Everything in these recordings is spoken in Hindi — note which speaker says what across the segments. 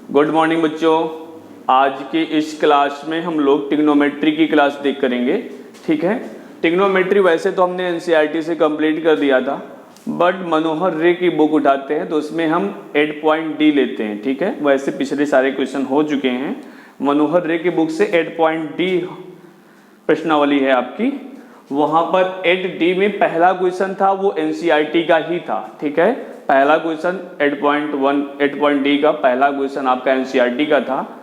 Speaker 1: गुड मॉर्निंग बच्चों। आज के इस क्लास में हम लोग ट्रिग्नोमेट्री की क्लास देख करेंगे। ठीक है, ट्रिग्नोमेट्री वैसे तो हमने एनसीईआरटी से कंप्लीट कर दिया था, बट मनोहर रे की बुक उठाते हैं तो उसमें हम 8 पॉइंट डी लेते हैं। ठीक है, वैसे पिछले सारे क्वेश्चन हो चुके हैं। मनोहर रे की बुक से 8 पॉइंट डी प्रश्नावली है आपकी। वहां पर 8D में पहला क्वेश्चन था वो एनसीईआरटी का ही था। ठीक है, पहला क्वेश्चन 8.D का पहला क्वेश्चन आपका एनसीईआरटी का था,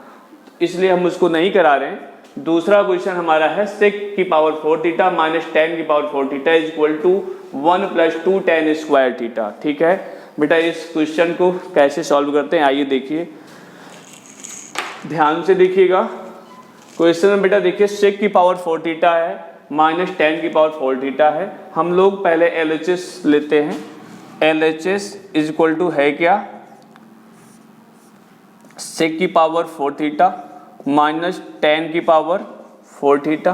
Speaker 1: इसलिए हम उसको नहीं करा रहे हैं। दूसरा क्वेश्चन हमारा है sec की पावर 4 थीटा माइनस tan की power 4 theta is equal to 1 + 2 tan square theta. ठीक है बेटा, इस क्वेश्चन को कैसे सॉल्व करते हैं आइए देखिए, ध्यान से देखिएगा। क्वेश्चन में बेटा देखिए sec की पावर 4 थीटा है माइनस tan की पावर 4 थीटा है। हम लोग पहले LHS लेते हैं। LHS इज इक्वल टू है क्या, sec की पावर 4 थीटा माइनस tan की पावर 4 थीटा।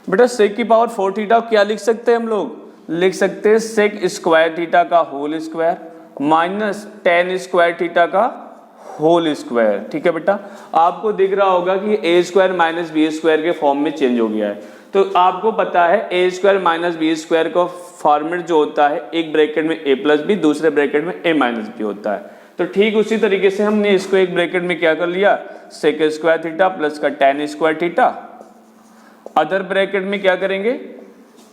Speaker 1: बेटा sec की पावर 4 थीटा क्या लिख सकते हैं हम लोग, लिख सकते हैं sec स्क्वायर थीटा का whole square minus tan square theta का होल स्क्वायर। ठीक है बेटा, आपको दिख रहा होगा कि a square minus B square के फॉर्म में चेंज हो गया है। तो आपको पता है a square minus B square का फॉर्मेट जो होता है, एक ब्रैकेट में a प्लस बी, दूसरे ब्रैकेट में a माइनस बी होता है। तो ठीक उसी तरीके से हमने इसको एक ब्रैकेट में क्या कर लिया, सेक स्क्वायर थीटा प्लस का tan square theta. Other bracket में क्या करेंगे,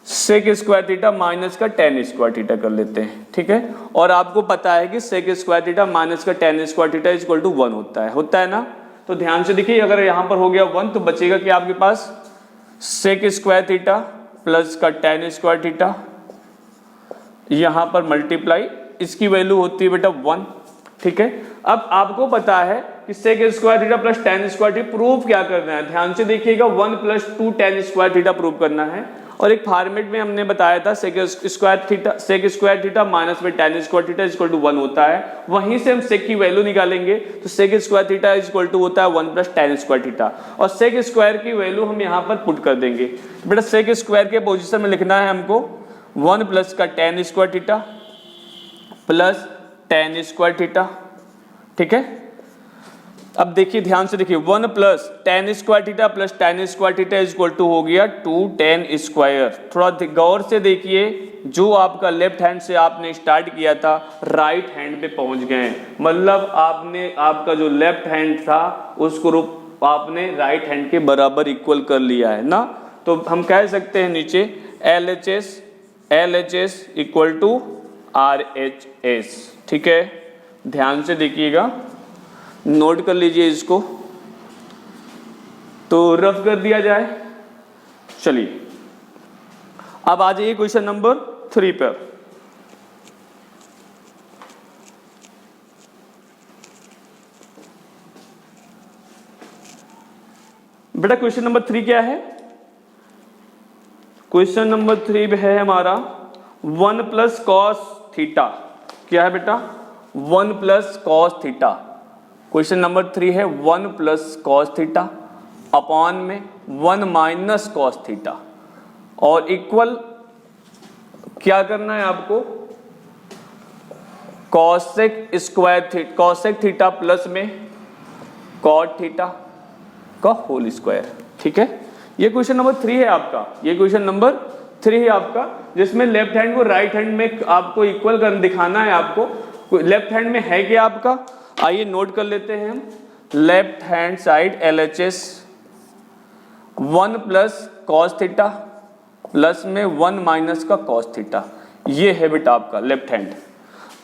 Speaker 1: सेक स्क्वायर थीटा माइनस का tan स्क्वायर थीटा कर लेते हैं। ठीक है, और आपको पता है कि सेक स्क्वायर थीटा माइनस का tan square theta equal to 1 होता है ना। तो ध्यान से देखिए, अगर यहाँ पर हो गया 1 तो बचेगा कि आपके पास सेक स्क्वायर थीटा प्लस का tan स्क्वायर थीटा, यहां पर मल्टीप्लाई, इसकी वैल्यू होती है बेटा 1। ठीक है, अब आपको पता है कि sec square theta plus tan square theta prove क्या करना है, ध्यान से देखिएगा 1 + 2 tan स्क्वायर थीटा प्रूव करना है। और एक फॉर्मेट में हमने बताया था सेक स्क्वायर थीटा माइनस में tan square theta equal to 1 होता है। वहीं से हम सेक की वैल्यू निकालेंगे तो sec square theta equal to होता है 1 + tan स्क्वायर थीटा, और सेक स्क्वायर की वैल्यू हम यहाँ पर पुट कर देंगे। बेटा सेक स्क्वायर के पोजीशन में लिखना है हमको 1 प्लस का tan square theta plus tan square theta. ठीक है, अब देखिए ध्यान से देखिए 1 plus tan square theta plus tan square theta equal to हो गया 2 tan स्क्वायर। थोड़ा गौर से देखिए, जो आपका लेफ्ट हैंड से आपने स्टार्ट किया था राइट हैंड पे पहुंच गए, मतलब आपका जो लेफ्ट हैंड था उसको आपने राइट हैंड के बराबर इक्वल कर लिया है ना। तो हम कह सकते हैं नीचे LHS इक्वल टू RHS। ठीक है, ध्यान से देखिएगा, नोट कर लीजिए इसको, तो रफ कर दिया जाए। चलिए अब आ जाइए क्वेश्चन नंबर 3 पर। बेटा क्वेश्चन नंबर 3 क्या है, क्वेश्चन नंबर 3 है हमारा 1 + cos थीटा। क्या है बेटा, 1 + cos थीटा। क्वेश्चन नंबर 3 है 1 + cos थीटा अपॉन में 1 - cos थीटा, और इक्वल क्या करना है आपको, cosec थीटा प्लस में cot थीटा का होल स्क्वायर। ठीक है, ये क्वेश्चन नंबर 3 है आपका, ये क्वेश्चन नंबर 3 है आपका, जिसमें लेफ्ट हैंड को राइट हैंड में आपको इक्वल कर दिखाना है। आपको लेफ्ट हैंड में है क्या आपका, आइए नोट कर लेते हैं हम। Left hand side LHS 1 + cos theta plus में 1 - का cos थीटा, ये है बेटा आपका लेफ्ट हैंड।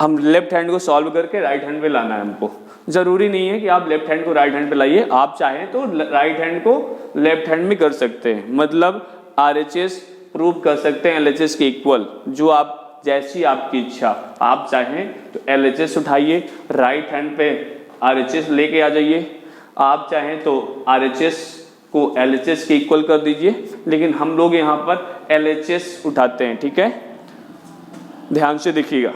Speaker 1: हम लेफ्ट हैंड को सॉल्व करके राइट हैंड पे लाना है हमको। जरूरी नहीं है कि आप लेफ्ट हैंड को राइट हैंड पे लाइए, आप चाहें तो राइट हैंड को लेफ्ट हैंड में कर सकते हैं, मतलब RHS प्रूव कर सकते हैं LHS के इक्वल, जो आप जैसी आपकी इच्छा। आप चाहें तो LHS उठाइए, राइट हैंड पे RHS लेके आ जाइए, आप चाहें तो RHS को LHS के इक्वल कर दीजिए, लेकिन हम लोग यहाँ पर LHS उठाते हैं। ठीक है, ध्यान से देखिएगा।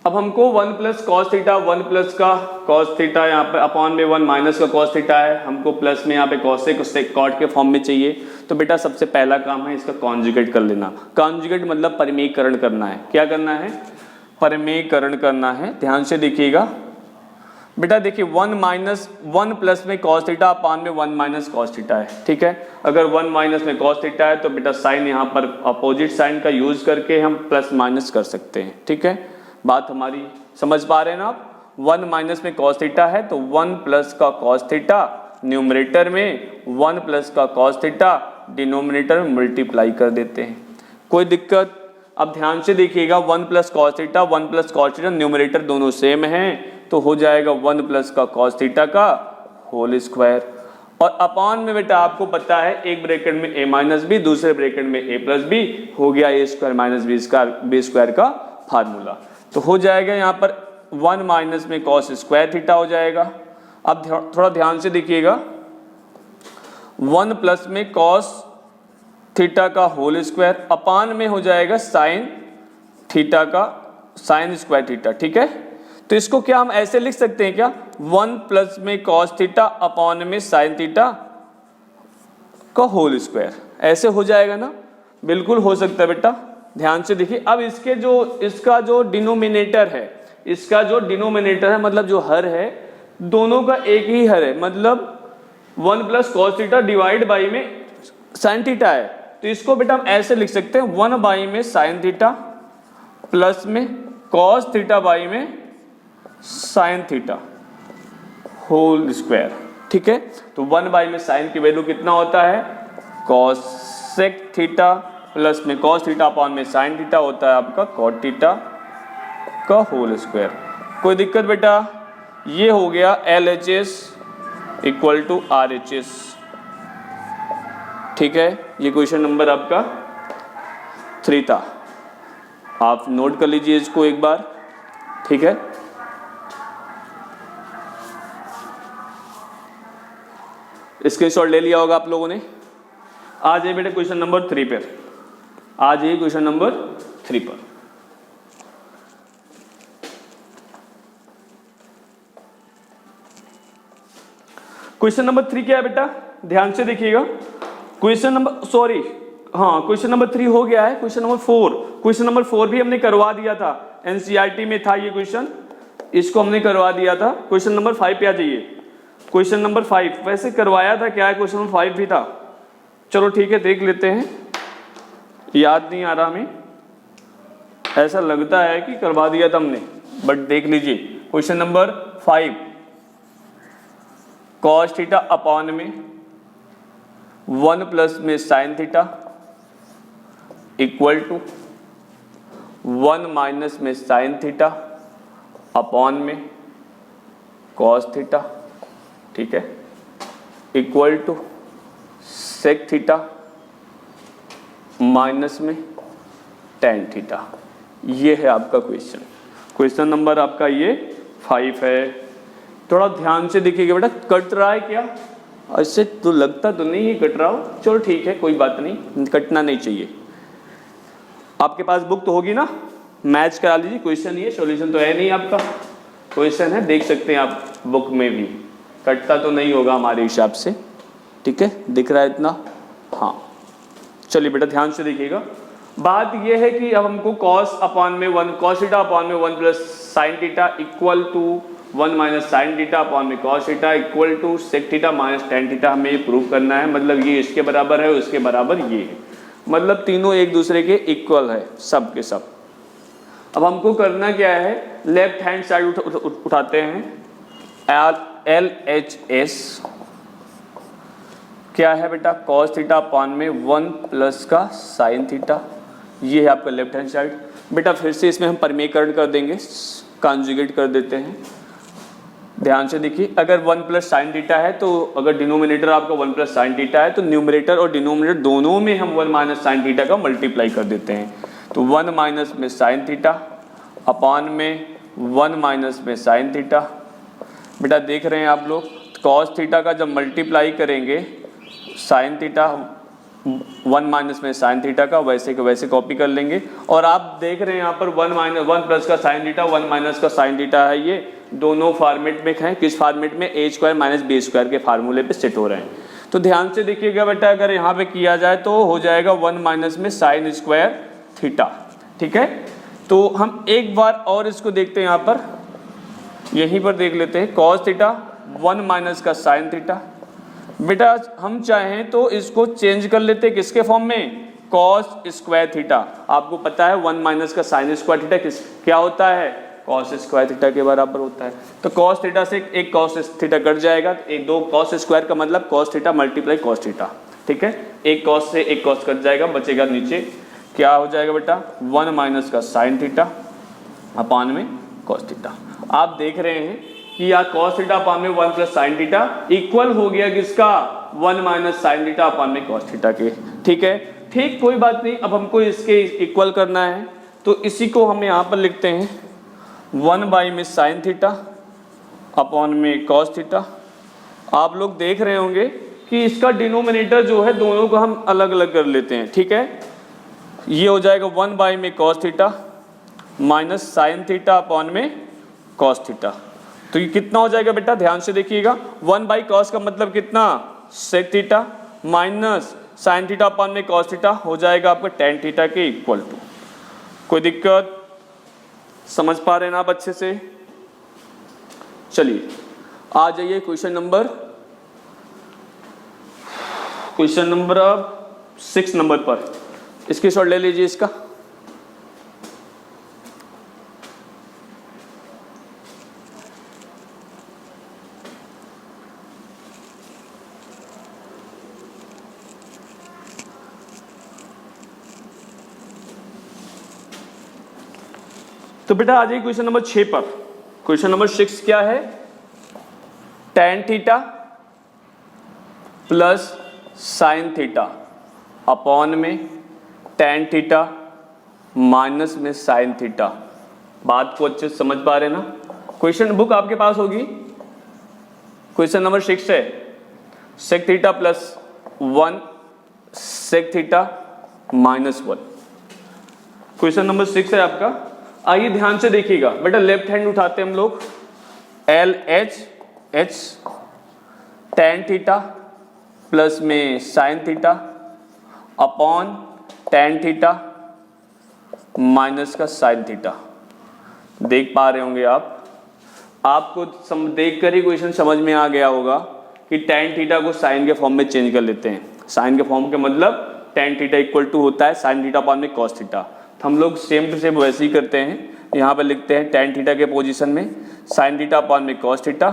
Speaker 1: अब हमको 1 + cos थीटा 1 + का cos थीटा यहाँ पे अपॉन में 1 - का cos थीटा है, हमको प्लस में यहाँ पे cosec cot के फॉर्म में चाहिए। तो बेटा सबसे पहला काम है इसका कॉन्जुगेट कर लेना। कॉन्जुगेट मतलब परिमेयीकरण करना है। क्या करना है, परिमेयीकरण करना है। ध्यान से देखिएगा, बेटा देखिए 1 प्लस में कॉस थीटा अपान में 1 माइनस कॉस थीटा है, ठीक है। अगर 1 माइनस में कॉस थीटा है तो बेटा साइन यहाँ पर अपोजिट साइन का यूज करके हम प्लस माइनस कर सकते हैं, ठीक है। बात हमारी समझ पा रहे हैं ना आप। 1 माइनस में कॉस थीटा है तो 1 प्लस का कॉस थीटा न्यूमरेटर में, 1 प्लस का कॉस थीटा डिनोमिनेटर में मल्टीप्लाई कर देते हैं। कोई दिक्कत? अब ध्यान से देखिएगा 1 plus cos theta, 1 plus cos theta numerator दोनों सेम हैं तो हो जाएगा 1 प्लस का कॉस थीटा का होल स्क्वायर। और अपान में बेटा आपको पता है एक ब्रैकेट में a माइनस बी, दूसरे ब्रैकेट में a प्लस बी, हो गया a square minus B square का फार्मूला। तो हो जाएगा यहाँ पर 1 माइनस में कॉस स्क्वायर थीटा हो जाएगा। अब थोड़ा ध्यान से देखिएगा 1 प्लस में कॉस थीटा का होल स्क्वायर अपान में हो जाएगा साइन थीटा का साइन स्क्वायर थीटा, ठीक है। तो इसको क्या हम ऐसे लिख सकते हैं क्या, 1 प्लस में कॉस थीटा अपान में साइन थीटा का होल स्क्वायर, ऐसे हो जाएगा ना? बिल्कुल हो सकता है बेटा। ध्यान से देखिए अब इसका जो डिनोमिनेटर है, इसका जो डिनोमिनेटर है मतलब जो हर है, दोनों का एक ही हर है, मतलब 1 plus cos theta divide by में साइन थीटा है। तो इसको बेटा हम ऐसे लिख सकते हैं 1 बाई में साइन थीटा प्लस में कॉस थीटा बाई में साइन थीटा होल स्क्वायर, ठीक है। तो 1 बाई में साइन की वैल्यू कितना होता है, कॉसेक थीटा प्लस में कॉस थीटा अपॉन में साइन थीटा होता है आपका कॉट थीटा का होल स्क्वायर। कोई दिक्कत बेटा? ये हो गया LHS इक्वल टू RHS, ठीक है। ये क्वेश्चन नंबर आपका 3 था, आप नोट कर लीजिए इसको एक बार, ठीक है। स्क्रीनशॉट ले लिया होगा आप लोगों ने। आ जाइए बेटे क्वेश्चन नंबर 3 पर, आ जाइए क्वेश्चन नंबर 3 पर। क्वेश्चन नंबर 3 क्या है बेटा, ध्यान से देखिएगा। क्वेश्चन नंबर 3 हो गया है। क्वेश्चन नंबर 4 भी हमने करवा दिया था, एनसीईआरटी में था ये क्वेश्चन, इसको हमने करवा दिया था। क्वेश्चन नंबर 5 पे आ जाइए। क्वेश्चन नंबर 5 वैसे करवाया था क्या है, क्वेश्चन नंबर 5 भी था। चलो ठीक है देख लेते हैं, याद नहीं आ रहा हमें, ऐसा लगता है कि करवा दिया था हमने, बट देख लीजिए। Question number 5 cos theta upon में 1 प्लस में sine theta equal to 1 minus में साइन थीटा अपॉन में कॉस थीटा, ठीक है, equal to sec theta minus में टेन थीटा। ये है आपका क्वेश्चन। क्वेश्चन नंबर आपका ये 5 है। थोड़ा ध्यान से देखिएगा बेटा, कट रहा है क्या? ऐसे तो लगता तो नहीं है कट रहा हो, चलो ठीक है कोई बात नहीं, कटना नहीं चाहिए। आपके पास बुक तो होगी ना, मैच करा लीजिए। क्वेश्चन ये सॉल्यूशन तो है नहीं आपका, क्वेश्चन है, देख सकते हैं आप बुक में भी, कटता तो नहीं होगा हमारे हिसाब से, ठीक है। दिख रहा है इतना? हाँ चलिए बेटा ध्यान से देखिएगा। बात यह है कि अब हमको cos अपॉन में 1 cos थीटा अपॉन में 1 plus sine theta equal to 1 minus sine theta upon में cos theta equal to sec theta minus tan theta हमें ये प्रूव करना है। मतलब ये इसके बराबर है, उसके बराबर ये है, मतलब तीनों एक दूसरे के इक्वल है सब के सब। अब हमको करना क्या है, लेफ्ट हैंड साइड उठाते हैं। LHS क्या है बेटा, cos थीटा अपॉन में 1 प्लस का साइन थीटा, ये है आपका लेफ्ट हैंड साइड। बेटा फिर से इसमें हम परमीकरण कर देंगे, कॉन्जुगेट कर देते हैं। ध्यान से देखिए, अगर 1 प्लस साइन थीटा है तो अगर डिनोमिनेटर आपका 1 प्लस साइन थीटा है तो न्यूमरेटर और डिनोमिनेटर दोनों में हम 1 माइनस साइन थीटा का मल्टीप्लाई कर देते हैं। तो 1 माइनस में साइन थीटा अपॉन में 1 माइनस में साइन थीटा। बेटा देख रहे हैं आप लोग, cos थीटा का जब मल्टीप्लाई करेंगे साइन थीटा 1 माइनस में साइन थीटा का, वैसे के वैसे कॉपी कर लेंगे। और आप देख रहे हैं यहाँ पर 1 प्लस का साइन थीटा 1 माइनस का साइन थीटा है, ये दोनों फॉर्मेट में हैं। किस फॉर्मेट में? a square minus B square के फार्मूले पे सेट हो रहे हैं। तो ध्यान से देखिएगा बेटा, अगर यहाँ पे किया जाए तो हो जाएगा 1 माइनस में साइन स्क्वायर थीटा, ठीक है। तो हम एक बार और इसको देखते हैं यहाँ पर, यहीं पर देख लेते हैं कॉस थीटा 1 माइनस का साइन थीटा। बेटा हम चाहें तो इसको चेंज कर लेते हैं किसके फॉर्म में, कॉस स्क्वायर थीटा। आपको पता है 1 माइनस का साइन स्क्वायर थीटा क्या होता है, कॉस स्क्वायर थीटा के बराबर होता है। तो कॉस थीटा से एक कॉस थीटा कट जाएगा, एक दो कॉस स्क्वायर का मतलब cos theta multiply cos theta, ठीक है। एक कॉस से एक कॉस कट जाएगा, बचेगा नीचे क्या हो जाएगा बेटा 1 माइनस का साइन थीटा अपान में कॉस थीटा। आप देख रहे हैं कि यार कॉस थीटा अपान में 1 प्लस साइन थीटा इक्वल हो गया किसका 1 माइनस साइन थीटा अपान में कॉस थीटा के, ठीक है। ठीक, कोई बात नहीं। अब हमको इसके इक्वल करना है तो इसी को हम यहाँ पर लिखते हैं 1 बाई में साइन थीटा अपॉन में कॉस थीटा। आप लोग देख रहे होंगे कि इसका डिनोमिनेटर जो है दोनों को हम अलग अलग कर लेते हैं, ठीक है। ये हो जाएगा 1 बाई में cos theta minus sine theta upon में कॉस थीटा। तो ये कितना हो जाएगा बेटा, ध्यान से देखिएगा, 1 बाई कॉस का मतलब कितना sec theta minus sine theta upon में कॉस थीटा हो जाएगा आपका टेन थीटा के इक्वल टू। कोई दिक्कत, समझ पा रहे हैं ना आप अच्छे से। चलिए आ जाइए क्वेश्चन नंबर अब 6 नंबर पर, इसकी शॉर्ट ले लीजिए इसका। तो बेटा आ जाइए क्वेश्चन नंबर 6 पर। क्वेश्चन नंबर 6 क्या है, ten theta plus sine theta upon में टेन थीटा माइनस में साइन थीटा। बात को अच्छे से समझ पा रहे हैं ना। क्वेश्चन बुक आपके पास होगी, क्वेश्चन नंबर 6 है sec theta plus 1 sec theta minus 1। Question number 6 है आपका। आइए ध्यान से देखिएगा बेटा, लेफ्ट हैंड उठाते हैं हम लोग, L H H tan theta plus में sine theta upon tan theta minus का साइन थीटा। देख पा रहे होंगे आपको देख कर ही क्वेश्चन समझ में आ गया होगा कि टेन थीटा को साइन के फॉर्म में चेंज कर लेते हैं। साइन के फॉर्म के मतलब टेन थीटा इक्वल टू होता है साइन थीटा अपॉन में कॉस थीटा। हम लोग सेम टू सेम वैसे ही करते हैं, यहाँ पे लिखते हैं टेन थीटा के पोजीशन में साइन थीटा अपॉन में cos theta,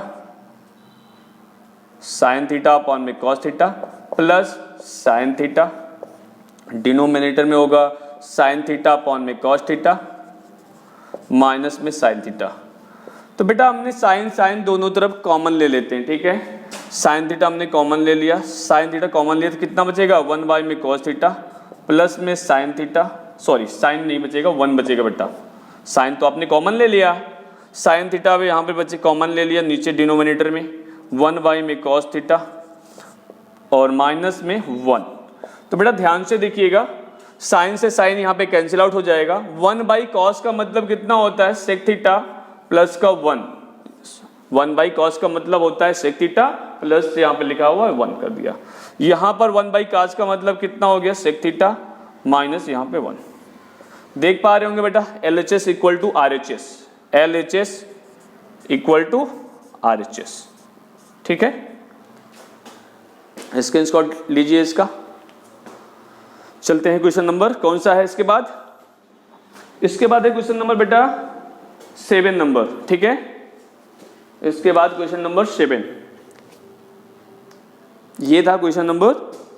Speaker 1: sine theta upon में cos theta plus sine theta, denominator में होगा साइन थीटा अपॉन में कॉस थीटा माइनस में साइन थीटा। तो बेटा हमने साइन साइन दोनों तरफ कॉमन ले लेते हैं, ठीक है। साइन थीटा हमने कॉमन ले लिया, साइन थीटा कॉमन लिया तो कितना बचेगा 1 बाई में कॉस थीटा प्लस में साइन थीटा, सॉरी साइन नहीं बचेगा 1 बचेगा बेटा। साइन तो आपने कॉमन ले लिया, साइन थीटा भी यहाँ पे बच्चे कॉमन ले लिया नीचे डिनोमिनेटर में 1 बाई में कॉस थीटा और माइनस में 1। तो बेटा ध्यान से देखिएगा, साइन से साइन यहाँ पे कैंसिल आउट हो जाएगा। 1 बाई कॉस का मतलब कितना होता है सेक थीटा प्लस का 1 बाई कॉस का मतलब होता है सेक थीटा प्लस यहाँ पे लिखा हुआ है 1 कर दिया। यहाँ पर 1 बाई कॉस का मतलब कितना हो गया सेक थीटा माइनस यहाँ पे 1। देख पा रहे होंगे बेटा LHS equal to RHS, LHS equal to RHS, ठीक है। स्क्रीनशॉट लीजिए इसका। चलते हैं क्वेश्चन नंबर कौन सा है इसके बाद है क्वेश्चन नंबर बेटा 7 नंबर, ठीक है। इसके बाद क्वेश्चन नंबर 7, ये था क्वेश्चन नंबर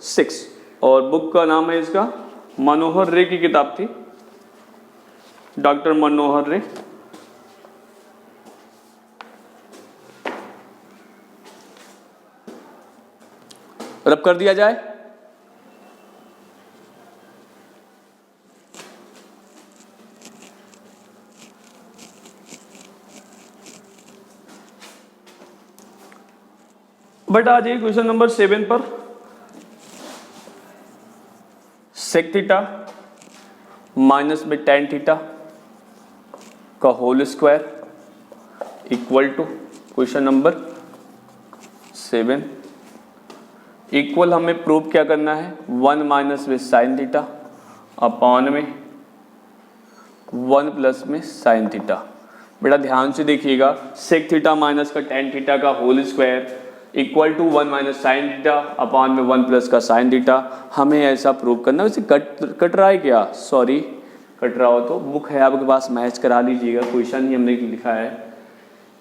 Speaker 1: 6 और बुक का नाम है इसका मनोहर रे की किताब थी, डॉक्टर मनोहर रे। रब कर दिया जाए। बट आ जाइए क्वेश्चन नंबर 7 पर। सेक थीटा माइनस में टेन थीटा का whole square equal to question number 7 equal हमें प्रूव क्या करना है 1 माइनस में साइन थीटा अपॉन में 1 प्लस में साइन थीटा। बेटा ध्यान से देखिएगा, सेक थीटा माइनस का टेन थीटा का whole square equal to 1 minus sine theta upon में 1 प्लस का साइन थीटा। हमें ऐसा प्रूव करना। वैसे कट रहा है क्या? सॉरी, कट रहा हो तो बुक है आपके पास, मैच करा लीजिएगा, क्वेश्चन ही हमने लिखा है।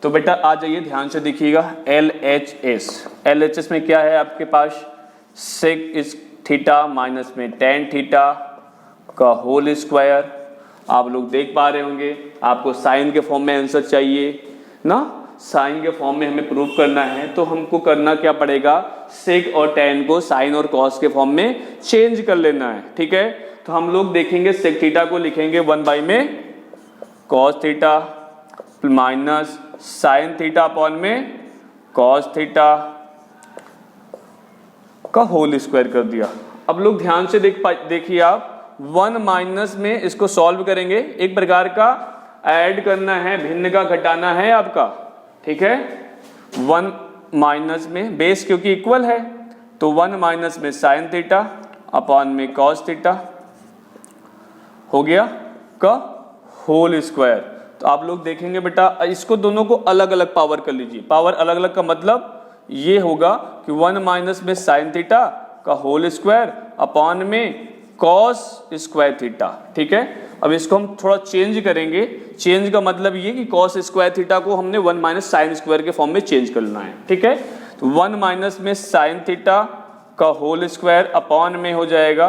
Speaker 1: तो बेटा आ जाइए, ध्यान से देखिएगा, LHS में क्या है आपके पास? सेक इस थीटा माइनस में टेन थीटा का होल स्क्वायर। आप लोग देख पा रहे होंगे, आपको साइन के फॉर्म में आंसर चाहिए ना, साइन के फॉर्म में हमें प्रूव करना है, तो हमको करना क्या पड़ेगा? सेक और टेन को साइन और कॉस के फॉर्म में चेंज कर लेना है। ठीक है, तो हम लोग देखेंगे सेक थीटा को लिखेंगे 1 बाई में cos theta minus sine theta upon में कॉस थीटा का होल स्क्वायर कर दिया। अब लोग ध्यान से देखिए आप, 1 माइनस में इसको सॉल्व करेंगे, एक प्रकार का ऐड करना है, भिन्न का घटाना है आपका। ठीक है, 1 माइनस में बेस क्योंकि इक्वल है, तो 1 माइनस में साइन थीटा अपॉन में कॉस थीटा हो गया का होल स्क्वायर। तो आप लोग देखेंगे बेटा, इसको दोनों को अलग अलग पावर कर लीजिए। पावर अलग अलग का मतलब ये होगा कि 1 माइनस में साइन थीटा का होल स्क्वायर अपॉन में कॉस स्क्वायर थीटा। ठीक है, अब इसको हम थोड़ा चेंज करेंगे। चेंज का मतलब ये कि कॉस स्क्वायर थीटा को हमने 1 माइनस साइन स्क्वायर के फॉर्म में चेंज करना है। ठीक है, तो 1 माइनस में साइन थीटा का होल स्क्वायर अपॉन में हो जाएगा,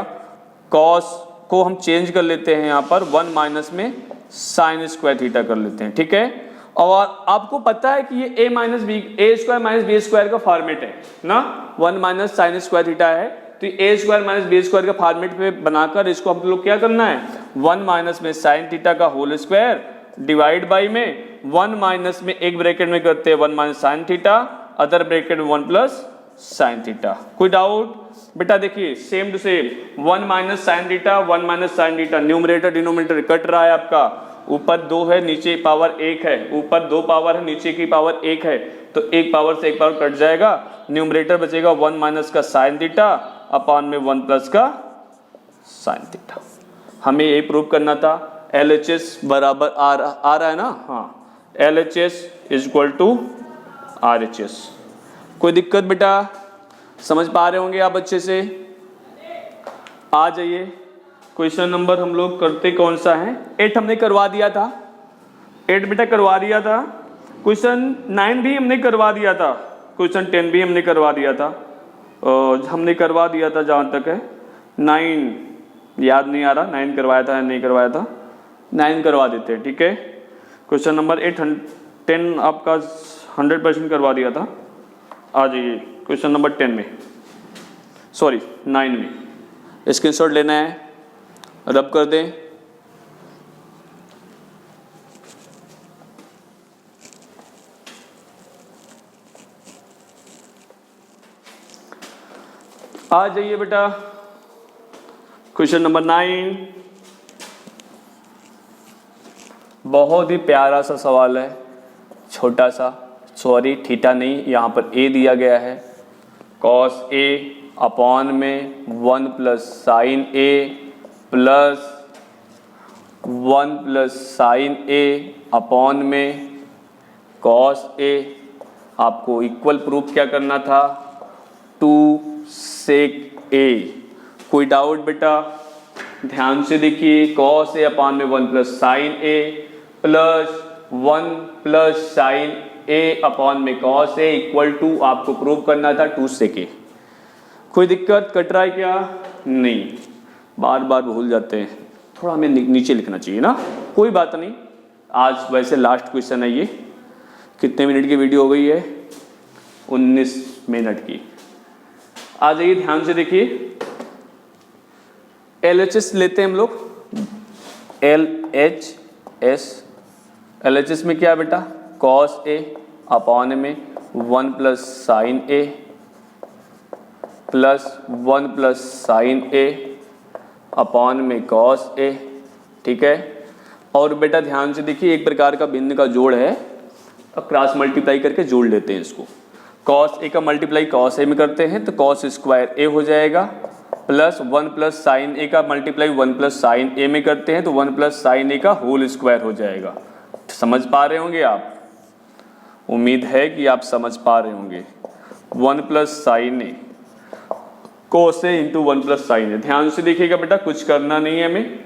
Speaker 1: कॉस को हम चेंज कर लेते हैं यहाँ पर, 1 माइनस में साइन स्क्वायर थीटा कर लेते हैं। ठीक है, और आपको पता है कि ये a minus B, A square minus B square का फॉर्मेट है ना, 1 माइनस साइन स्क्वायर थीटा है, तो A square minus B square का फॉर्मेट पे बनाकर इसको हम लोग क्या करना है, 1 माइनस में साइन थीटा का होल स्क्वायर डिवाइड बाई में 1 माइनस में एक ब्रैकेट में करते हैं 1 minus sine theta, other bracket में 1 प्लस साइन थीटा। कोई डाउट? बेटा देखिए same to same, 1 minus sine theta 1 minus sine theta, numerator denominator cut रहा है आपका, ऊपर 2 है नीचे पावर 1 है, ऊपर 2 पावर है नीचे की पावर 1 है, तो एक पावर से एक पावर कट जाएगा, न्यूमरेटर बचेगा 1 माइनस का साइन थीटा अपॉन में 1 प्लस का साइन थीटा। हमें ये प्रूव करना था। LHS बराबर आ रहा है ना, हाँ, LHS is equal to RHS। कोई दिक्कत बेटा? समझ पा रहे होंगे आप अच्छे से? आ जाइए, क्वेश्चन नंबर हम लोग करते कौन सा है? 8 हमने करवा दिया था, 8 बेटा करवा दिया था। क्वेश्चन 9 भी हमने करवा दिया था, क्वेश्चन 10 भी हमने करवा दिया था, हमने करवा दिया था जहाँ तक है 9 याद नहीं आ रहा, 9 करवाया था या नहीं करवाया था, 9 करवा देते हैं। ठीक है, क्वेश्चन नंबर 8 10 आपका 100% करवा दिया था। आ जाइए क्वेश्चन नंबर 10 में, सॉरी 9 में, स्क्रीनशॉट लेना है, रब कर दें। आ जाइए बेटा, क्वेश्चन नंबर 9, बहुत ही प्यारा सा सवाल है, छोटा सा, सॉरी थीटा नहीं, यहाँ पर a दिया गया है, कॉस a अपॉन में 1 plus sign a plus 1 plus sign a upon में कॉस a। आपको इक्वल प्रूफ क्या करना था? 2 सेक a। कोई डाउट बेटा? ध्यान से देखिए, कॉस a अपॉन में 1 plus sign a plus 1 plus sign a upon में कॉस a इक्वल टू आपको प्रूव करना था 2 सेक a। कोई दिक्कत? कट रहा है क्या? नहीं, बार बार भूल जाते हैं, थोड़ा हमें नीचे लिखना चाहिए ना। कोई बात नहीं, आज वैसे लास्ट क्वेश्चन है ये। कितने मिनट की वीडियो हो गई है? 19 मिनट की। आ जाइए, ध्यान से देखिए, LHS लेते हैं हम लोग, LHS में क्या है बेटा? कॉस a अपॉन में 1 plus sign a plus 1 plus sign a upon में कॉस a। ठीक है, और बेटा ध्यान से देखिए, एक प्रकार का भिन्न का जोड़ है, अब क्रॉस मल्टीप्लाई करके जोड़ लेते हैं इसको। कॉस a का मल्टीप्लाई कॉस a में करते हैं तो कॉस स्क्वायर a हो जाएगा, प्लस 1 प्लस साइन a का मल्टीप्लाई 1 प्लस साइन a में करते हैं तो 1 प्लस साइन a का होल स्क्वायर हो जाएगा। समझ पा रहे होंगे आप, उम्मीद है कि आप समझ पा रहे होंगे। 1 प्लस साइन ए कोस ए इंटू 1 प्लस साइन ए। ध्यान से देखिएगा बेटा, कुछ करना नहीं है हमें,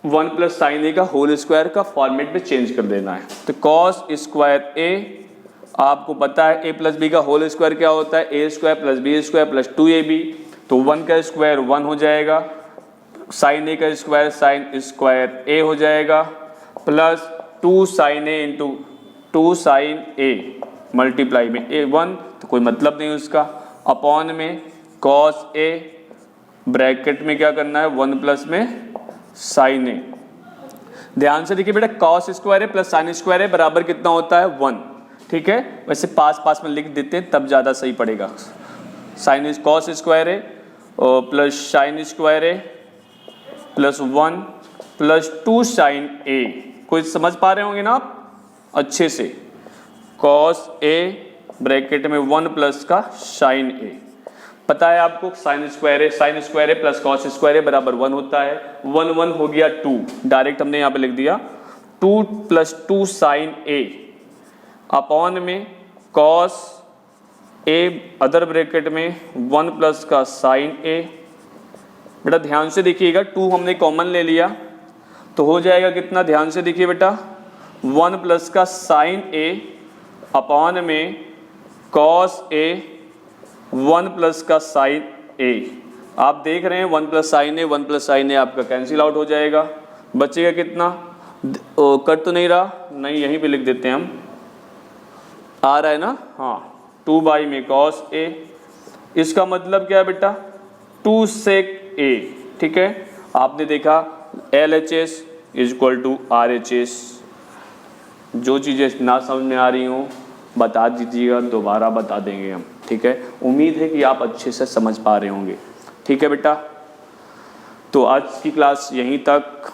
Speaker 1: 1 प्लस साइन ए का होल स्क्वायर का फॉर्मेट में चेंज कर देना है। तो कॉस स्क्वायर ए, आपको पता है ए प्लस बी का होल स्क्वायर क्या होता है, a square plus b square plus 2ab। तो 1 का स्क्वायर 1 हो जाएगा, साइन ए का स्क्वायर साइन स्क्वायर ए हो जाएगा, plus 2 sign A into 2 sign A multiply में ए 1, तो कोई मतलब नहीं उसका, अपॉन में कॉस ए, ब्रैकेट में क्या करना है 1 प्लस में साइन ए। ध्यान से देखिए बेटा, कॉस स्क्वायर ए प्लस साइन स्क्वायर ए बराबर कितना होता है 1, ठीक है। वैसे पास में लिख देते हैं तब ज़्यादा सही पड़ेगा। साइन कॉस स्क्वायर ए प्लस साइन स्क्वायर ए प्लस 1 प्लस 2 साइन ए। कोई समझ पा रहे होंगे ना आप अच्छे से। कॉस ए ब्रैकेट में 1 प्लस का साइन ए, पता है आपको साइन स्क्वायर ए प्लस कॉस स्क्वायर ए बराबर 1 होता है। 1 1 हो गया 2, डायरेक्ट हमने यहाँ पे लिख दिया 2 प्लस 2 साइन ए अपॉन में कॉस ए अदर ब्रैकेट में 1 प्लस का साइन ए। बेटा ध्यान से देखिएगा, 2 हमने कॉमन ले लिया तो हो जाएगा कितना, ध्यान से देखिए बेटा 1 प्लस का साइन ए अपॉन में कॉस ए 1 प्लस का साइन ए। आप देख रहे हैं 1 प्लस साइन ए आपका कैंसिल आउट हो जाएगा, बचेगा कितना, कट तो नहीं रहा, नहीं यहीं पे लिख देते हैं हम, आ रहा है ना, हाँ 2 बाई में कॉस ए। इसका मतलब क्या है बेटा 2 सेक ए, ठीक है। आपने देखा LHS is equal to RHS। जो चीज़ें ना समझ में आ रही हों बता दीजिएगा, दोबारा बता देंगे हम, ठीक है। उम्मीद है कि आप अच्छे से समझ पा रहे होंगे, ठीक है बेटा। तो आज की क्लास यहीं तक,